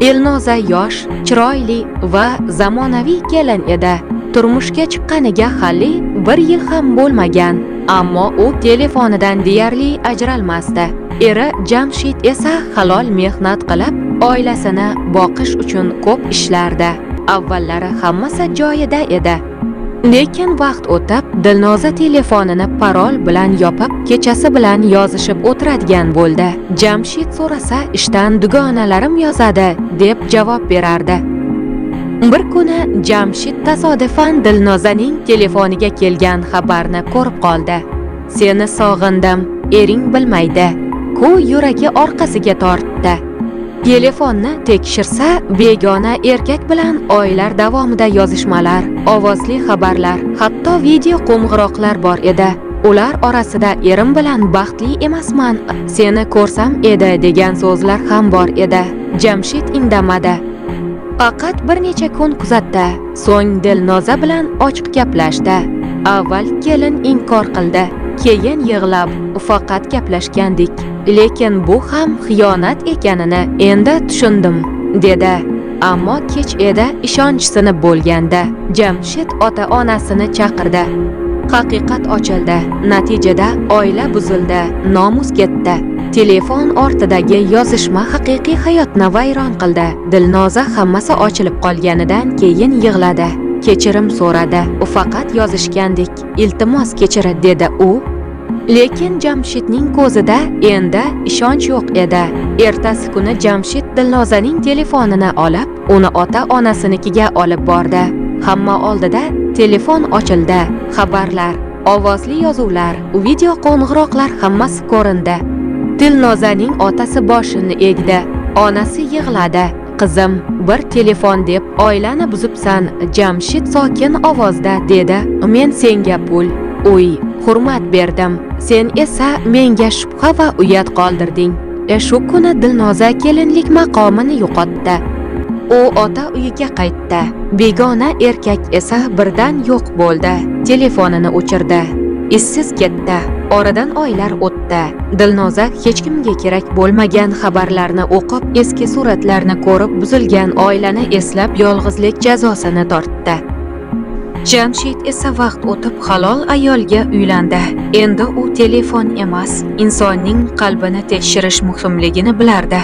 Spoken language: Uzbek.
Elnoza yosh, chiroyli va zamonaviy kelin edi. Turmushga chiqqaniga hali 1 yil ham bo'lmagan, ammo u telefonidan deyarli ajralmasdi. Eri Jamshid esa halol mehnat qilib, oilasini boqish uchun ko'p ishlardi. Avvallari hammasi joyida edi. Lekin vaqt o'tib, Dilnoza telefonini parol bilan yopib, kechasi bilan yozishib o'tiradigan bo'ldi. Jamshid so'rasa, ishdan dugonalarim yozadi, deb javob berardi. Bir kuni Jamshid tasodifan Dilnozaning telefoniga kelgan xabarni ko'rib qoldi. Seni sog'indim, ering bilmaydi. Ku yuragi orqasiga tortdi. Telefonni tekshirsa, begona erkak bilan oylar davomida yozishmalar, ovozli xabarlar, hatto video qo'ng'iroqlar bor edi. Ular orasida erim bilan baxtli emasman, seni ko'rsam edi degan so'zlar ham bor edi. Jamshid indamadi. Faqat bir necha kun kuzatdi. So'ng Dilnoza bilan ochiq gaplashdi. Avval kelin inkor qildi, keyin yig'lab, faqat gaplashgandik. Lekin bu ham xiyonat ekanini endi tushundim, dedi. Ammo kech edi, ishonch sinib bo'lganda Jamshid ota-onasini chaqirdi. Haqiqat ochildi. Natijada oila buzildi, nomus ketdi. Telefon ortidagi yozishma haqiqiy hayotni vayron qildi. Dilnoza hammasi ochilib qolganidan keyin yig'ladi. Kechirim so'radi. Faqat yozishgandik. Iltimos kechir, dedi u. Lekin Jamshidning ko'zida endi ishonch yo'q edi. Ertasi kuni Jamshid Dilnozaning telefonini olib, uni ota-onasinikiga olib bordi. Hamma oldida telefon ochildi. Xabarlar, ovozli yozuvlar, video qo'ng'iroqlar hammasi ko'rindi. Dilnozaning otasi boshini egdi. Onasi yig'ladi. Qizim, bir telefon deb oilani buzibsan, Jamshid sokin ovozda dedi. Men senga pul, uy, hurmat berdim. Sen esa menga shubha va uyat qoldirding. Shu kuni Dilnoza kelinlik maqomini yo'qotdi. U ota uyiga qaytdi. Begona erkak esa birdan yo'q bo'ldi. Telefonini o'chirdi. Izsiz ketdi. Oradan oylar o'tdi. Dilnoza hech kimga kerak bo'lmagan xabarlarni o'qib, eski suratlarni ko'rib, buzilgan oilani eslab yolg'izlik jazosini tortdi. Jamshid esa vaqt o'tib halol ayolga uylandi. Endi u telefon emas, insonning qalbini tekshirish muhimligini bilardi.